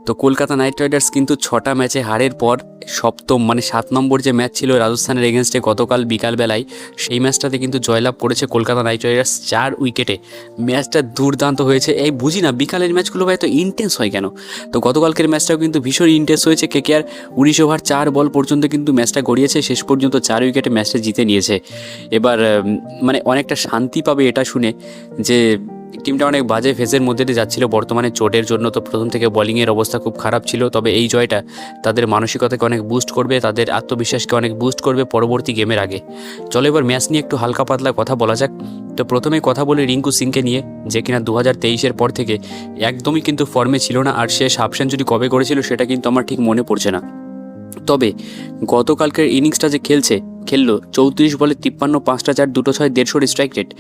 তো Kolkata night Riders কিন্তু 6টা ম্যাচে হারের পর সপ্তম 7 নম্বর যে ম্যাচ ছিল রাজস্থানের এগেনস্টে গতকাল বিকালবেলায়, সেই ম্যাচটাতে কিন্তু জয়লাভ করেছে কলকাতা নাইট রাইডার্স 4 উইকেটে। ম্যাচটা দুর্দান্ত হয়েছে। এই বুঝি না বিকালের ম্যাচগুলো ভাই এত ইন্টেন্স হয় কেন। তো গতকালকের ম্যাচটাও কিন্তু ভীষণ ইন্টেন্স হয়েছে। কেকেআর 19 ওভার 4 বল পর্যন্ত কিন্তু ম্যাচটা গড়িয়েছে, শেষ পর্যন্ত 4 উইকেটে ম্যাচটা জিতে নিয়েছে। এবার অনেকটা শান্তি পাবে এটা শুনে যে টিমটা অনেক বাজে ফেজের মধ্যে দিয়ে যাচ্ছিল বর্তমানে চোটের জন্য। তো প্রথম থেকে বোলিংয়ের অবস্থা খুব খারাপ ছিল, তবে এই জয়টা তাদের মানসিকতাকে অনেক বুস্ট করবে, তাদের আত্মবিশ্বাসকে অনেক বুস্ট করবে পরবর্তী গেমের আগে। চলো এবার ম্যাচ নিয়ে একটু হালকা পাতলা কথা বলা যাক। তো প্রথমেই কথা বলি রিঙ্কু সিংকে নিয়ে, যে কিনা 2023-এর পর থেকে একদমই কিন্তু ফর্মে ছিল না। আর সে হাফ সেঞ্চুরি কবে করেছিল সেটা কিন্তু আমার ঠিক মনে পড়ছে না। তবে গতকালকের ইনিংসটা যে খেললো 34 বলে 53, 5টা 4, 2টো 6, 150 স্ট্রাইক রেট।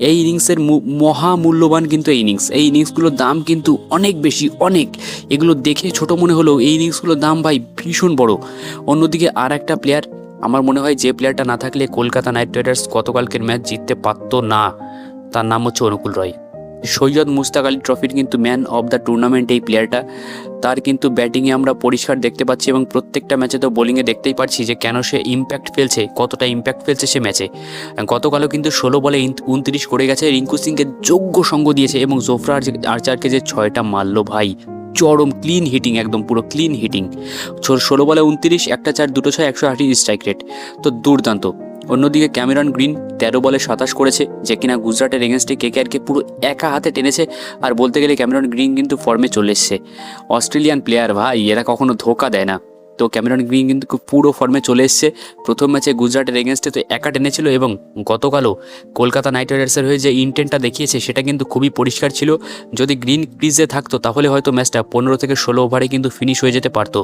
এই ইনিংসের মহামূল্যবান কিন্তু এই ইনিংসগুলোর দাম কিন্তু অনেক বেশি, অনেক। এগুলো দেখে ছোট মনে হলেও এই ইনিংসগুলোর দাম ভাই ভীষণ বড়। অন্যদিকে আর একটা প্লেয়ার, আমার মনে হয় যে প্লেয়ারটা না থাকলে কলকাতা নাইট রাইডার্স গতকালকের ম্যাচ জিততে পারত না, তার নাম হচ্ছে অনুকূল রয়। সৈয়দ মুশতাক আলী ট্রফির কিন্তু ম্যান অফ দ্য টুর্নামেন্ট এই প্লেয়ারটা। তার কিন্তু ব্যাটিংয়ে আমরা পরিষ্কার দেখতে পাচ্ছি এবং প্রত্যেকটা ম্যাচে তো বোলিংয়ে দেখতেই পাচ্ছি যে কেন সে কতটা ইম্প্যাক্ট ফেলছে সে ম্যাচে। গতকালও কিন্তু 16 বলে 29 করে গেছে, রিঙ্কু সিংকে যোগ্য সঙ্গ দিয়েছে এবং জোফরা আর্চারকে যে 6টা মারলো ভাই, চরম ক্লিন হিটিং, একদম পুরো ক্লিন হিটিং। 16 বলে 29, 1টা 4, 2টো 6, 128 স্ট্রাইক রেট, তো দুর্দান্ত। অন্যদিকে ক্যামেরন গ্রিন 13 বলে 27 করেছে, যে কিনা গুজরাটের এগেনস্টে কেকেআরকে পুরো একা হাতে টেনেছে। আর বলতে গেলে ক্যামেরন গ্রিন কিন্তু ফর্মে চলে এসছে। অস্ট্রেলিয়ান প্লেয়ার ভাই, এরা কখনো ধোকা দেয় না। তো ক্যামেরন গ্রিন কিন্তু পুরো ফর্মে চলে এসছে। প্রথম ম্যাচে গুজরাটের এগেনস্টে তো একা টেনেছিল এবং গতকালও কলকাতা নাইট রাইডার্সের হয়ে যে ইন্টেন্টটা দেখিয়েছে সেটা কিন্তু খুবই পরিষ্কার ছিল। যদি গ্রিন ক্রিজে থাকতো তাহলে হয়তো ম্যাচটা 15 থেকে 16 ওভারে কিন্তু ফিনিশ হয়ে যেতে পারতো।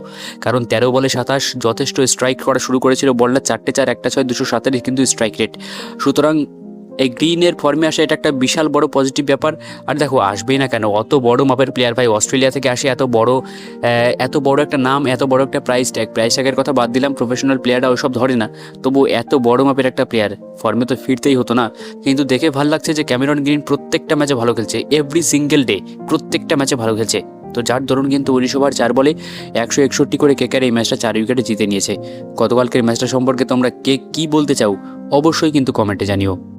কারণ 13 বলে 27 যথেষ্ট স্ট্রাইক করা শুরু করেছিল। বলটা 4টে 4, 1টা 6, 227 কিন্তু স্ট্রাইক রেট। সুতরাং এই গ্রিনের ফর্মে আসা এটা একটা বিশাল বড় পজিটিভ ব্যাপার। আর দেখো আসবেই না কেন, অত বড় মাপের প্লেয়ার ভাই, অস্ট্রেলিয়া থেকে আসে, এত বড় একটা নাম, এত বড় একটা প্রাইস ট্যাগের কথা বাদ দিলাম, প্রফেশনাল প্লেয়াররা ওইসব ধরে না, তবু এত বড় মাপের একটা প্লেয়ার ফর্মে তো ফিরতেই হতো না। কিন্তু দেখে ভালো লাগছে যে ক্যামেরন গ্রিন প্রত্যেকটা ম্যাচে ভালো খেলছে, এভরি সিঙ্গেল ডে প্রত্যেকটা ম্যাচে ভালো খেলছে। তো যার দরুন কিন্তু 19 ওভার 4 বলে 161 করে কেকেআর এই ম্যাচটা 4 উইকেটে জিতে নিয়েছে। গতকালকের ম্যাচটা সম্পর্কে তোমরা কে কী বলতে চাও অবশ্যই কিন্তু কমেন্টে জানিও।